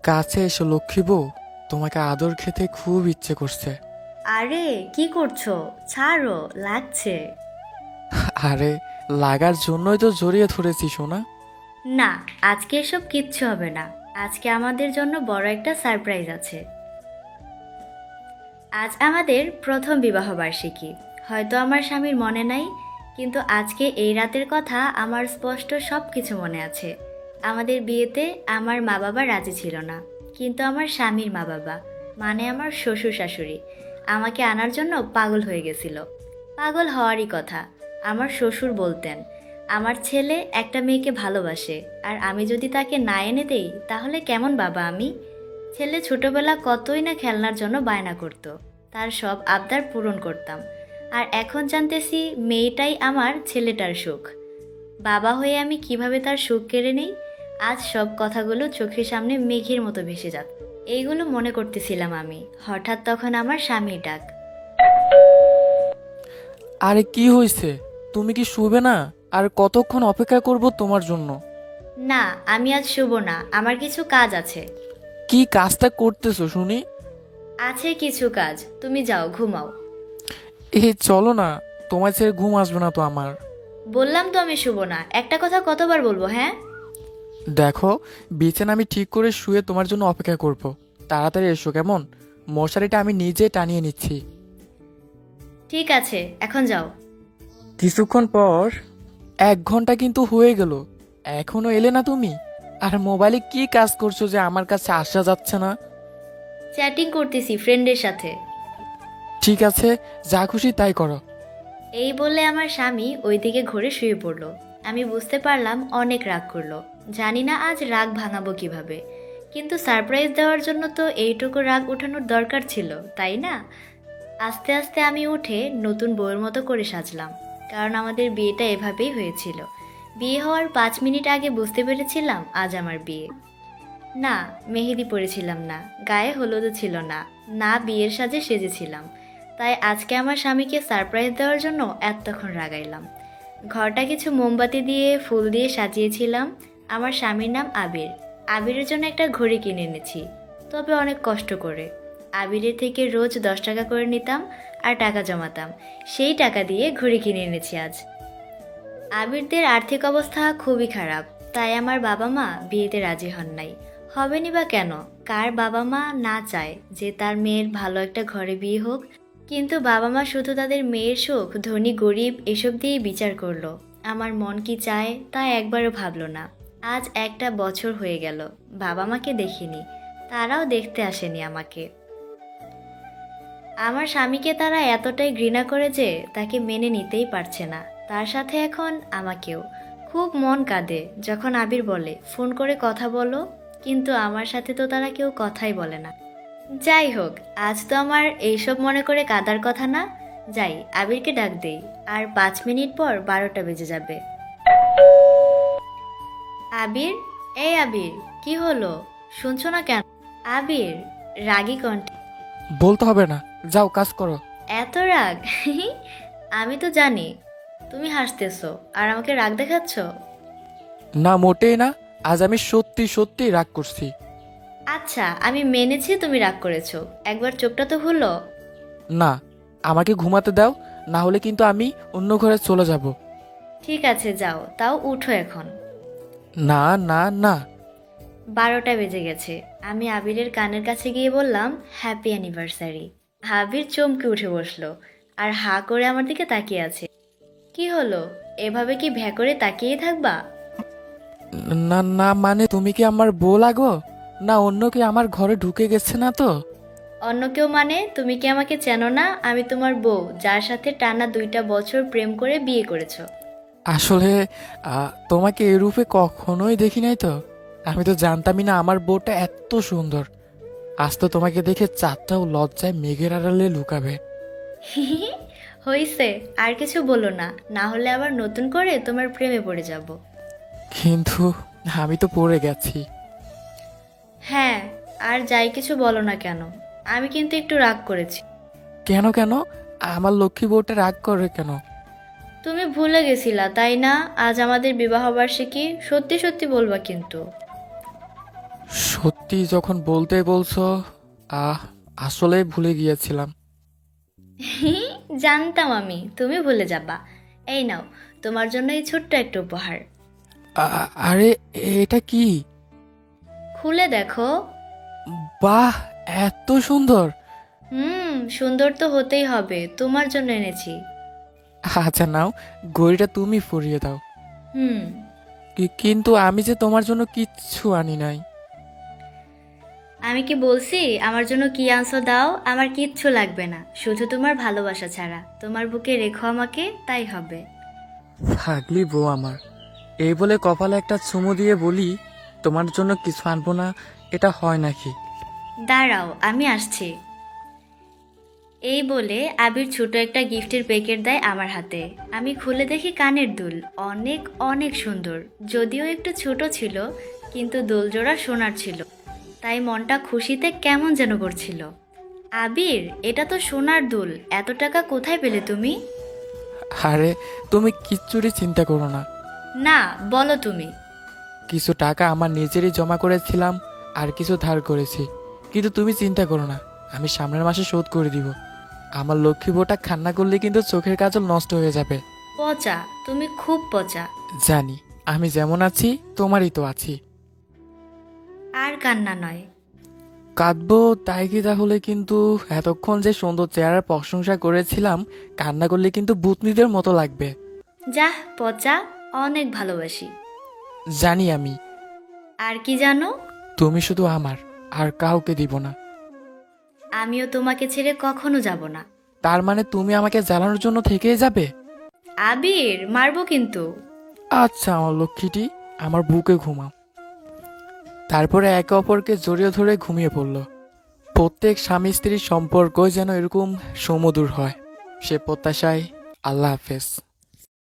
কাছে এসো লক্ষ্মী বউ, তোমাকে আদর খেতে খুব ইচ্ছে করছে। আরে কি করছো? ছাড়ো, লাগছে। আরে, লাগার জন্যই তো জড়িয়ে ধরেছি সোনা। না, আজকে এসব কিচ্ছু হবে না। আজকে আমাদের জন্য বড় একটা সারপ্রাইজ আছে। আজ আমাদের প্রথম বিবাহ বার্ষিকী। হয়তো আমার স্বামীর মনে নাই, কিন্তু আজকে এই রাতের কথা আমার স্পষ্ট সব কিছু মনে আছে। আমাদের বিয়েতে আমার মা বাবা রাজি ছিল না, কিন্তু আমার স্বামীর মা বাবা, মানে আমার শ্বশুর শাশুড়ি, আমাকে আনার জন্য পাগল হয়ে গেছিল। পাগল হওয়ারই কথা। আমার শ্বশুর বলতেন, আমার ছেলে একটা মেয়েকে ভালোবাসে, আর আমি যদি তাকে না এনে দেই তাহলে কেমন বাবা আমি? ছেলে ছোটবেলা কতই না খেলনার জন্য বায়না করত, তার সব আবদার পূরণ করতাম। আর এখন জানতেছি মেয়েটাই আমার ছেলেটার সুখ। বাবা হয়ে আমি কিভাবে তার সুখ কেড়ে নেই? আজ সব কথাগুলো চোখের সামনে মেঘের মতো ভেসে যাক। এইগুলো মনে করতেছিলাম আমি, হঠাৎ তখন আমার স্বামীর ডাক। আরে কি হয়েছে? তুমি কি শুবে না? আর কতক্ষণ অপেক্ষা করব তোমার জন্য? না, আমি আজ শুভ না, আমার কিছু কাজ আছে। কি কাজটা করতেছো শুনি? আছে কিছু কাজ, তুমি যাও ঘুমাও। চলো না, তোমার ছেড়ে ঘুম আসবে না তো আমার। বললাম তো আমি শুভ না, একটা কথা কতবার বলবো, হ্যাঁ? দেখো, বিছানা আমি ঠিক করে শুয়ে তোমার জন্য অপেক্ষা করব। তাড়াতাড়ি এসো কেমন? মশারিটা আমি নিজে টানিয়ে নিচ্ছি। ঠিক আছে, এখন যাও। কিছুক্ষণ পর 1 ঘন্টা কিন্তু হয়ে গেল, এখনো এলে না তুমি? আর মোবাইলে কি কাজ করছো যে আমার কাছে আসা যাচ্ছে না? চ্যাটিং করতেছি ফ্রেন্ডের সাথে। ঠিক আছে, যা খুশি তাই করো। এই বলে আমার স্বামী ওইদিকে ঘুরে শুয়ে পড়ল। আমি বুঝতে পারলাম অনেক রাগ করলো। জানি না আজ রাগ ভাঙাবো কিভাবে, কিন্তু সারপ্রাইজ দেওয়ার জন্য তো এইটুকু রাগ ওঠানোর দরকার ছিল, তাই না? আস্তে আস্তে আমি উঠে নতুন বউয়ের মতো করে সাজলাম, কারণ আমাদের বিয়েটা এভাবেই হয়েছিল। বিয়ে হওয়ার 5 মিনিট আগে বুঝতে পেরেছিলাম আজ আমার বিয়ে। না, মেহেদি পরেছিলাম না, গায়ে হলুদও ছিল না, না বিয়ের সাজে সেজেছিলাম। তাই আজকে আমার স্বামীকে সারপ্রাইজ দেওয়ার জন্য এতক্ষণ রাগাইলাম। ঘরটা কিছু মোমবাতি দিয়ে ফুল দিয়ে সাজিয়েছিলাম। আমার স্বামীর নাম আবির। আবিরের জন্য একটা ঘড়ি কিনে এনেছি, তবে অনেক কষ্ট করে। আবিরের থেকে রোজ 10 টাকা করে নিতাম আর টাকা জমাতাম। সেই টাকা দিয়ে ঘড়ি কিনে এনেছি আজ। আবিরদের আর্থিক অবস্থা খুবই খারাপ, তাই আমার বাবা মা বিয়েতে রাজি হন নাই। হবেনি বা কেন? কার বাবা মা না চায় যে তার মেয়ের ভালো একটা ঘরে বিয়ে হোক? কিন্তু বাবা মা শুধু তাদের মেয়ের সুখ ধনী গরিব এসব দিয়েই বিচার করলো। আমার মন কি চায় তা একবারও ভাবলো না। আজ একটা বছর হয়ে গেল, বাবা মাকে দেখিনি, তারাও দেখতে আসেনি আমাকে। আমার স্বামীকে তারা এতটাই ঘৃণা করে যে তাকে মেনে নিতেই পারছে না, তার সাথে এখন আমাকেও। খুব মন কাঁদে যখন আবির বলে ফোন করে কথা বলো, কিন্তু আমার সাথে তো তারা কেউ কথাই বলে না। যাই হোক, আজ তো আমার এইসব মনে করে কাঁদার কথা না। যাই, আবিরকে ডাক দেই। আর 5 মিনিট পর 12টা বেজে যাবে। আবির, এই আবির, কি হলো? শুনছো না কেন? আবির, রাগী কণ্ঠে। বলতে হবে না, যাও কাজ করো। এত রাগ? আমি তো জানি তুমি হাসতেছো আর আমাকে রাগ দেখাচ্ছ। না, মোটেই না। আজ আমি সত্যি সত্যি রাগ করছি। আচ্ছা, আমি মেনেছি তুমি রাগ করেছো। একবার চোখটা তো খুলো। না, আমাকে ঘুমাতে দাও, না হলে কিন্তু আমি অন্য ঘরে চলে যাব। ঠিক আছে যাও, তাও উঠো এখন। না না না। 12টা বেজে গেছে। আমি আবিরের কানের কাছে গিয়ে বললাম হ্যাপি অ্যানিভার্সারি। আবির চমকে উঠে বসলো আর হা করে আমার দিকে তাকিয়ে আছে। কি হলো? এভাবে কি ভ্যা করে তাকিয়েই থাকবা? না না, মানে তুমি কি আমার বউ লাগো? না অন্য কি আমার ঘরে ঢুকে গেছে না তো? অন্য কেউ মানে? তুমি কি আমাকে চেনো না? আমি তোমার বউ, যার সাথে টানা 2টা বছর প্রেম করে বিয়ে করেছো। আসলে তোমাকে এই রূপে কখনোই দেখি নাই তো। আমি তো জানতামই না আমার বউটা এত সুন্দর। আজ তো তোমাকে দেখে চাঁদটাও লজ্জায় মেঘের আড়ালে লুকাবে। হইছে, আর কিছু বলো না, না হলে আবার নতুন করে তোমার প্রেমে পড়ে যাব। কিন্তু আমি তো পড়ে গেছি। হ্যাঁ, আর যাই কিছু বলো না কেন, আমি কিন্তু একটু রাগ করেছি। কেন কেন? আমার লক্ষ্মী বউটা রাগ করে কেন? তুমি ভুলে গেছিলা তাই না? আজ আমাদের বিবাহ বার্ষিকী, সত্যি সত্যি বলবা কিন্তু। সত্যি যখন বলতে বলছো, আহ আসলে ভুলে গিয়েছিলাম। জানতাম আমি তুমি ভুলে যাবা। এই নাও, তোমার জন্য এই ছোট্ট একটা উপহার। আরে, এটা কি? খুলে দেখো। বাহ, এত সুন্দর! সুন্দর তো হতেই হবে, তোমার জন্য এনেছি। আচ্ছা নাও, ঘড়িটা তুমি পরিয়ে দাও। হুম। কিন্তু আমি যে তোমার জন্য কিচ্ছু আনি নাই। আমি কি বলছি আমার জন্য কি আনছো দাও? আমার কিচ্ছু লাগবে না, শুধু তোমার ভালোবাসা ছাড়া। তোমার বুকে রেখো আমাকে, তাই হবে। থাকলি বউ আমার। এই বলে কপালে একটা চুমু দিয়ে বলি, তোমার জন্য কিছু আনবো না, এটা হয় নাকি? দাঁড়াও, আমি আসছি। এই বলে আবির ছোট একটা গিফটের প্যাকেট দেয় আমার হাতে। আমি খুলে দেখি কানের দুল। অনেক অনেক সুন্দর, যদিও একটু ছোট ছিল, কিন্তু দোলজোড়া সোনার ছিল। তাই মনটা খুশিতে কেমন যেন করছিল। আবির, এটা তো সোনার দুল, এত টাকা কোথায় পেলে তুমি? আরে, তুমি কিচ্ছুরই চিন্তা করো না। না, বলো তুমি। কিছু টাকা আমার নিজেরই জমা করেছিলাম, আর কিছু ধার করেছি। কিন্তু তুমি চিন্তা করো না, আমি সামনের মাসে শোধ করে দিব। আমার লক্ষ্মী বউটা কান্না করলে কিন্তু চোখের কাজল নষ্ট হয়ে যাবে। পচা, তুমি খুব পচা। জানি, আমি যেমন আছি তোমারই তো আছি। আর কান্না নয়। কাঁদবো তাই কি তাহলে? কিন্তু এতক্ষণ যে সুন্দর চেহারার প্রশংসা করেছিলাম, কান্না করলে কিন্তু ভূতনিদের মতো লাগবে। যাহ পচা, অনেক ভালোবাসি। জানি আমি। আর কি জানো? তুমি শুধু আমার, আর কাউকে দিব না। আমিও তোমাকে ছেড়ে কখনো যাব না। তার মানে তুমি আমাকে জ্বালানোর জন্য থেকেই যাবে? আবির, মারবো কিন্তু। আচ্ছা আমার লক্ষ্মীটি, আমার বুকে ঘুমাও। তারপরে একে অপরকে জড়িয়ে ধরে ঘুমিয়ে পড়ল। প্রত্যেক স্বামী স্ত্রীর সম্পর্ক যেন এরকম সুমধুর হয়। সে প্রত্যাশায়। আল্লাহ হাফেজ।